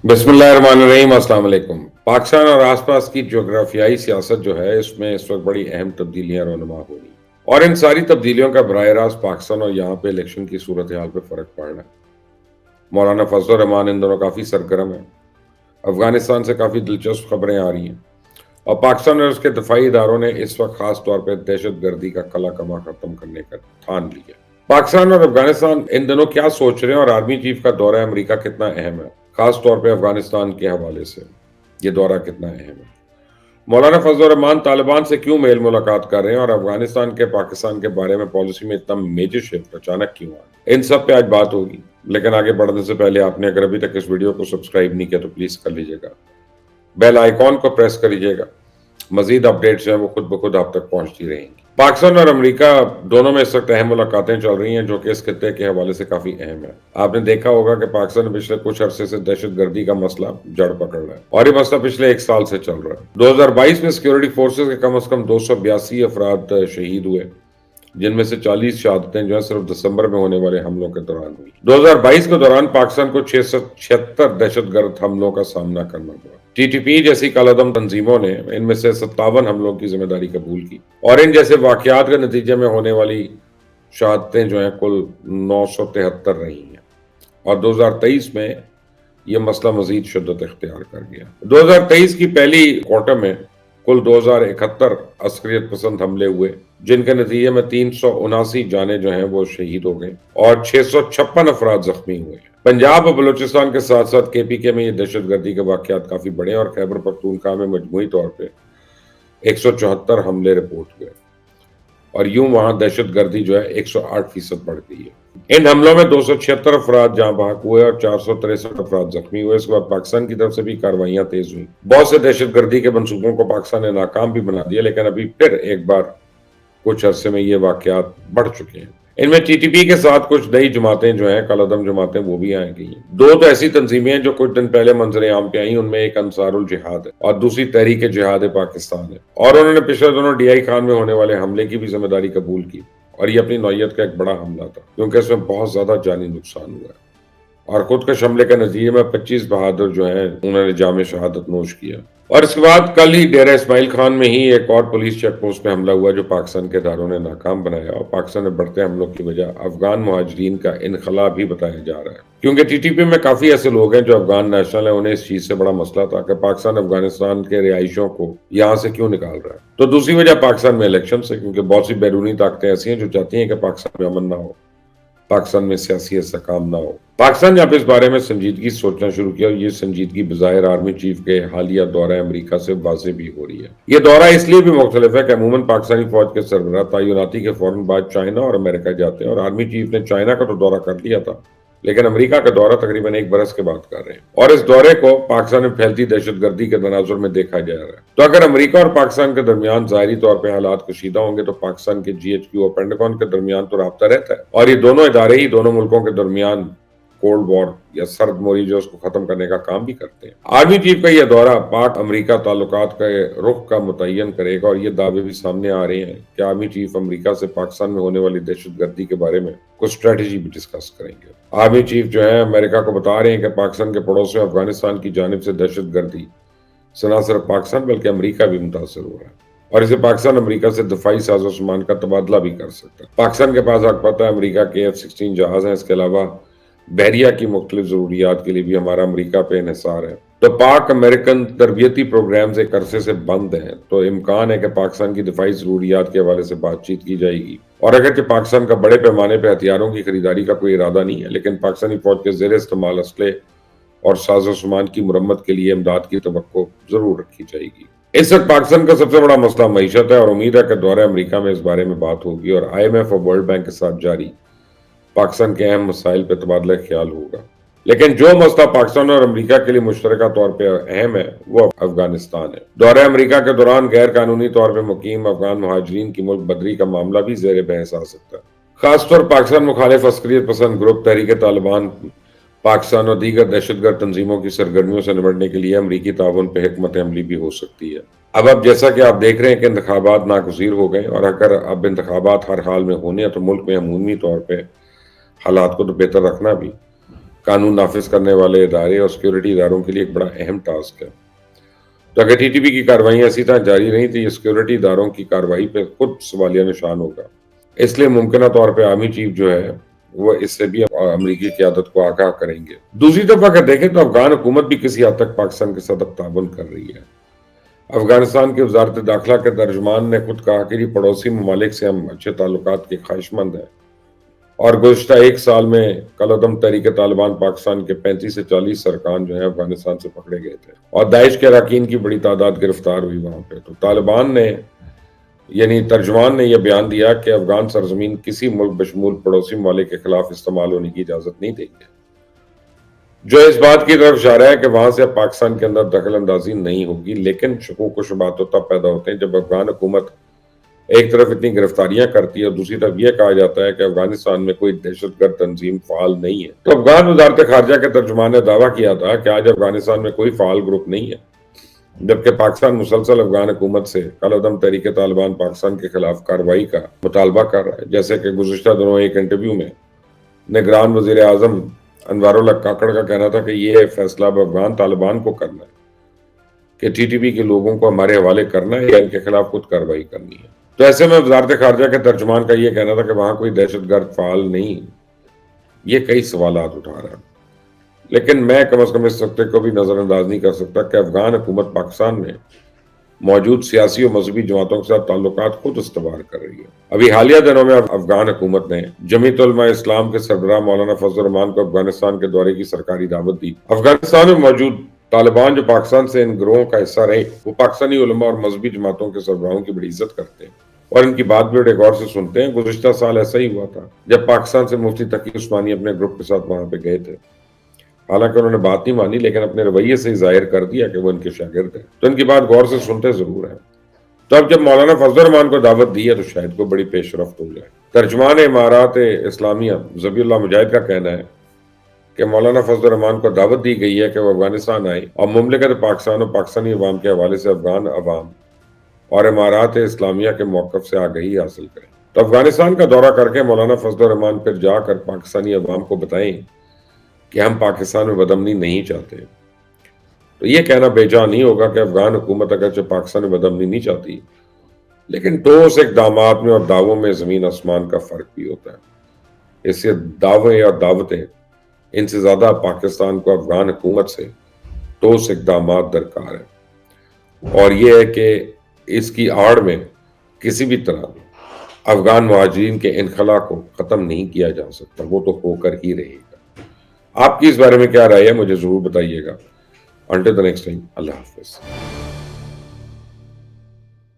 بسم اللہ الرحمن الرحیم، السلام علیکم۔ پاکستان اور آس پاس کی جغرافیائی سیاست جو ہے اس میں اس وقت بڑی اہم تبدیلیاں رونما ہو رہی ہیں، اور ان ساری تبدیلیوں کا براہ راست پاکستان اور یہاں پہ الیکشن کی صورتحال پہ فرق پڑ رہا ہے۔ مولانا فضل الرحمان ان دنوں کافی سرگرم ہیں، افغانستان سے کافی دلچسپ خبریں آ رہی ہیں، اور پاکستان اور اس کے دفاعی اداروں نے اس وقت خاص طور پہ دہشت گردی کا کلا کما ختم کرنے کا ٹھان لیا۔ پاکستان اور افغانستان ان دنوں کیا سوچ رہے ہیں اور آرمی چیف کا دورہ امریکہ کتنا اہم ہے، خاص طور پہ افغانستان کے حوالے سے یہ دورہ کتنا اہم ہے؟ مولانا فضل الرحمان طالبان سے کیوں میل ملاقات کر رہے ہیں اور افغانستان کے پاکستان کے بارے میں پالیسی میں اتنا میجر شفٹ اچانک کیوں آ؟ ان سب پہ آج بات ہوگی، لیکن آگے بڑھنے سے پہلے آپ نے اگر ابھی تک اس ویڈیو کو سبسکرائب نہیں کیا تو پلیز کر لیجیے گا، بیل آئیکن کو پریس کر لیجیے گا۔ مزید اپڈیٹس ہیں وہ خود بخود آپ تک پہنچتی رہیں گی۔ پاکستان اور امریکہ دونوں میں اس وقت اہم ملاقاتیں چل رہی ہیں جو کہ اس خطے کے حوالے سے کافی اہم ہے۔ آپ نے دیکھا ہوگا کہ پاکستان میں پچھلے کچھ عرصے سے دہشت گردی کا مسئلہ جڑ پکڑ رہا ہے، اور یہ مسئلہ پچھلے 1 سال سے چل رہا ہے۔ 2022 میں سیکیورٹی فورسز کے کم از کم 282 افراد شہید ہوئے، جن میں سے 40 شہادتیں جو ہیں صرف دسمبر میں ہونے والے حملوں کے دوران ہوئی۔ 2022 کے دوران پاکستان کو 676 دہشت گرد حملوں کا سامنا کرنا پڑا۔ ٹی ٹی پی جیسی کالعدم تنظیموں نے ان میں سے 57 حملوں کی ذمہ داری قبول کی، اور ان جیسے واقعات کے نتیجے میں ہونے والی شہادتیں جو ہیں کل 973 رہی ہیں، اور 2023 میں یہ مسئلہ مزید شدت اختیار کر گیا۔ 2023 کی پہلی کوارٹر میں کل 2071 عسکریت پسند حملے ہوئے، جن کے نتیجے میں 379 جانیں جو ہیں وہ شہید ہو گئیں اور 656 افراد زخمی ہوئے۔ پنجاب اور بلوچستان کے ساتھ ساتھ کے پی کے میں یہ دہشت گردی کے واقعات کافی بڑے ہیں، اور خیبر پختونخوا میں مجموعی طور پہ 174 حملے رپورٹ ہوئے، اور یوں وہاں دہشت گردی جو ہے 108% بڑھ گئی ہے۔ ان حملوں میں 276 افراد جاں بحق ہوئے اور 463 افراد زخمی ہوئے۔ اس کے بعد پاکستان کی طرف سے بھی کارروائیاں تیز ہوئیں۔ بہت سے دہشت گردی کے منصوبوں کو پاکستان نے ناکام بھی بنا دیا، لیکن ابھی پھر ایک بار کچھ عرصے میں یہ واقعات بڑھ چکے ہیں۔ ان میں ٹی ٹی پی کے ساتھ کچھ نئی جماعتیں جو ہیں کالعدم جماعتیں وہ بھی آئیں گئی ہیں۔ 2 تو ایسی تنظیمیں ہیں جو کچھ دن پہلے منظر عام پہ آئیں، ان میں ایک انصار الجہاد ہے اور دوسری تحریک جہاد پاکستان ہے، اور انہوں نے پچھلے دنوں ڈی آئی خان میں ہونے والے حملے کی بھی ذمہ داری قبول کی، اور یہ اپنی نوعیت کا ایک بڑا حملہ تھا کیونکہ اس میں بہت زیادہ جانی نقصان ہوا ہے، اور خودکش حملے کے نتیجے میں 25 بہادر جو ہیں انہوں نے جام شہادت نوش کیا۔ اور اس کے بعد کل ہی ڈیرہ اسماعیل خان میں ہی ایک اور پولیس چیک پوسٹ پہ حملہ ہوا جو پاکستان کے اداروں نے ناکام بنایا، اور پاکستان میں بڑھتے حملوں کی وجہ افغان مہاجرین کا انخلا بھی بتایا جا رہا ہے، کیونکہ ٹی ٹی پی میں کافی ایسے لوگ ہیں جو افغان نیشنل ہیں۔ انہیں اس چیز سے بڑا مسئلہ تھا کہ پاکستان افغانستان کے رہائشیوں کو یہاں سے کیوں نکال رہا ہے۔ تو دوسری وجہ پاکستان میں الیکشن سے، کیونکہ بہت سی بیرونی طاقتیں ایسی ہیں جو چاہتی ہیں کہ پاکستان میں امن نہ ہو، پاکستان میں سیاسی استحکام نہ ہو۔ پاکستان نے اب اس بارے میں سنجیدگی سوچنا شروع کیا، اور یہ سنجیدگی بظاہر آرمی چیف کے حالیہ دورہ امریکہ سے واضح بھی ہو رہی ہے۔ یہ دورہ اس لیے بھی مختلف ہے کہ عموماً پاکستانی فوج کے سربراہ تعیناتی کے فوراً بعد چائنا اور امریکہ جاتے ہیں، اور آرمی چیف نے چائنا کا تو دورہ کر لیا تھا، لیکن امریکہ کا دورہ تقریباً 1 برس کے بعد کر رہے ہیں، اور اس دورے کو پاکستان میں پھیلتی دہشت گردی کے تناظر میں دیکھا جا رہا ہے۔ تو اگر امریکہ اور پاکستان کے درمیان ظاہری طور پہ حالات کشیدہ ہوں گے تو پاکستان کے جی ایچ کیو اور پینٹاگون کے درمیان تو رابطہ رہتا ہے، اور یہ دونوں ادارے ہی دونوں ملکوں کے درمیان کولڈ وار یا سرد موری جو اس کو ختم کرنے کا کام بھی کرتے ہیں۔ آرمی چیف کا یہ دورہ پاک امریکہ تعلقات کے رخ کا متعین کرے گا، اور یہ دعوے بھی سامنے آ رہے ہیں کہ آرمی چیف امریکہ سے پاکستان میں ہونے والی دہشت گردی کے بارے میں کچھ اسٹریٹجی بھی ڈسکس کریں گے۔ آرمی چیف جو ہے امریکہ کو بتا رہے ہیں کہ پاکستان کے پڑوس میں افغانستان کی جانب سے دہشت گردی سے نہ صرف پاکستان بلکہ امریکہ بھی متاثر ہو رہا ہے، اور اسے پاکستان امریکہ سے دفاعی ساز و سامان کا تبادلہ بھی کر سکتا ہے۔ پاکستان کے پاس آپ پتہ ہے امریکہ کے F-16 جہاز ہیں، اس کے علاوہ بحریہ کی مختلف ضروریات کے لیے بھی ہمارا امریکہ پہ انحصار ہے۔ تو پاک امریکن تربیتی پروگرامز ایک عرصے سے بند ہیں، تو امکان ہے کہ پاکستان کی دفاعی ضروریات کے حوالے سے بات چیت کی جائے گی، اور اگرچہ پاکستان کا بڑے پیمانے پہ ہتھیاروں کی خریداری کا کوئی ارادہ نہیں ہے، لیکن پاکستانی فوج کے زیر استعمال اسلحے اور ساز و سامان کی مرمت کے لیے امداد کی توقع ضرور رکھی جائے گی۔ اس وقت پاکستان کا سب سے بڑا مسئلہ معیشت ہے، اور امید ہے کہ دورہ امریکہ میں اس بارے میں بات ہوگی، اور IMF اور ورلڈ بینک کے ساتھ جاری پاکستان کے اہم مسائل پہ تبادلہ خیال ہوگا۔ لیکن جو مسئلہ پاکستان اور امریکہ کے لیے مشترکہ طور پہ اہم ہے وہ افغانستان ہے۔ دورہ امریکہ کے دوران غیر قانونی طور پہ مقیم افغان مہاجرین کی ملک بدری کا معاملہ بھی زیر بحث آ سکتا ہے۔ خاص طور پاکستان مخالف عسکریت پسند گروپ تحریک طالبان پاکستان اور دیگر دہشت گرد تنظیموں کی سرگرمیوں سے نمٹنے کے لیے امریکی تعاون پہ حکمت عملی بھی ہو سکتی ہے۔ اب جیسا کہ آپ دیکھ رہے ہیں کہ انتخابات ناگزیر ہو گئے، اور اگر اب انتخابات ہر حال میں ہونے ہیں تو ملک میں عمومی طور پہ حالات کو تو بہتر رکھنا بھی قانون نافذ کرنے والے ادارے اور سیکورٹی اداروں کے لیے ایک بڑا اہم ٹاسک ہے۔ تو اگر ٹی ٹی پی کی کارروائیاں اسی طرح جاری رہیں تو یہ سیکورٹی اداروں کی کارروائی پہ خود سوالیہ نشان ہوگا۔ اس لیے ممکنہ طور پہ آرمی چیف جو ہے وہ اس سے بھی امریکی قیادت کو آگاہ کریں گے۔ دوسری طرف اگر دیکھیں تو افغان حکومت بھی کسی حد تک پاکستان کے ساتھ اب تعاون کر رہی ہے۔ افغانستان کی وزارت داخلہ کے ترجمان نے خود کہا کہ پڑوسی ممالک سے ہم اچھے تعلقات کے خواہش مند ہیں، اور گزشتہ ایک سال میں کالعدم تحریک طالبان پاکستان کے 35 سے 40 سرکان جو ہیں افغانستان سے پکڑے گئے تھے، اور داعش کے اراکین کی بڑی تعداد گرفتار ہوئی وہاں پہ۔ تو طالبان نے ترجمان نے یہ بیان دیا کہ افغان سرزمین کسی ملک بشمول پڑوسی ممالک کے خلاف استعمال ہونے کی اجازت نہیں دیں گے، جو اس بات کی طرف اشارہ ہے کہ وہاں سے پاکستان کے اندر دخل اندازی نہیں ہوگی۔ لیکن شکوک و شبہات تو تب پیدا ہوتے ہیں جب افغان حکومت ایک طرف اتنی گرفتاریاں کرتی ہے اور دوسری طرف یہ کہا جاتا ہے کہ افغانستان میں کوئی دہشت گرد تنظیم فعال نہیں ہے۔ تو افغان وزارت خارجہ کے ترجمان نے دعویٰ کیا تھا کہ آج افغانستان میں کوئی فعال گروپ نہیں ہے، جبکہ پاکستان مسلسل افغان حکومت سے کالعدم تحریک طالبان پاکستان کے خلاف کارروائی کا مطالبہ کر رہا ہے۔ جیسے کہ گزشتہ دنوں ایک انٹرویو میں نگران وزیر اعظم انوار اللہ کاکڑ کا کہنا تھا کہ یہ فیصلہ اب افغان طالبان کو کرنا ہے کہ ٹی ٹی پی کے لوگوں کو ہمارے حوالے کرنا ہے یا ان کے خلاف خود کارروائی کرنی ہے۔ تو ایسے میں وزارت خارجہ کے ترجمان کا یہ کہنا تھا کہ وہاں کوئی دہشت گرد فعال نہیں، یہ کئی سوالات اٹھا رہا ہے۔ لیکن میں کم از کم اس نقطے کو بھی نظر انداز نہیں کر سکتا کہ افغان حکومت پاکستان میں موجود سیاسی اور مذہبی جماعتوں کے ساتھ تعلقات خود استوار کر رہی ہے۔ ابھی حالیہ دنوں میں افغان حکومت نے جمعیت علماء اسلام کے سربراہ مولانا فضل الرحمان کو افغانستان کے دورے کی سرکاری دعوت دی۔ افغانستان میں موجود طالبان جو پاکستان سے ان گروہوں کا حصہ رہے، وہ پاکستانی علماء اور مذہبی جماعتوں کے سربراہوں کی بڑی عزت کرتے ہیں اور ان کی بات بھی بڑے غور سے سنتے ہیں۔ گزشتہ سال ایسا ہی ہوا تھا جب پاکستان سے مفتی تقی عثمانی اپنے گروپ کے ساتھ وہاں پہ گئے تھے، حالانکہ انہوں نے بات نہیں مانی، لیکن اپنے رویے سے ہی ظاہر کر دیا کہ وہ ان کے شاگرد ہیں، تو ان کی بات غور سے سنتے ضرور ہیں۔ تو اب جب مولانا فضل الرحمان کو دعوت دی ہے تو شاید کو بڑی پیش رفت ہو جائے۔ ترجمان امارات اسلامیہ ذبیح اللہ مجاہد کا کہنا ہے کہ مولانا فضل الرحمان کو دعوت دی گئی ہے کہ وہ افغانستان آئے اور مملکت پاکستان اور پاکستانی عوام کے حوالے سے افغان عوام اور امارات اسلامیہ کے موقف سے آگہی حاصل کریں۔ تو افغانستان کا دورہ کر کے مولانا فضل الرحمان پھر جا کر پاکستانی عوام کو بتائیں کہ ہم پاکستان میں بدامنی نہیں چاہتے۔ تو یہ کہنا بے جا نہیں ہوگا کہ افغان حکومت اگرچہ پاکستان میں بدامنی نہیں چاہتی، لیکن ٹھوس اقدامات میں اور دعووں میں زمین آسمان کا فرق بھی ہوتا ہے۔ اس سے دعوے اور دعوتیں ان سے زیادہ پاکستان کو افغان حکومت سے ٹھوس اقدامات درکار ہے، اور یہ ہے کہ اس کی آڑ میں کسی بھی طرح افغان مہاجرین کے انخلا کو ختم نہیں کیا جا سکتا، وہ تو ہو کر ہی رہے گا۔ آپ کی اس بارے میں کیا رائے ہے مجھے ضرور بتائیے گا۔ Until the next time, اللہ حافظ۔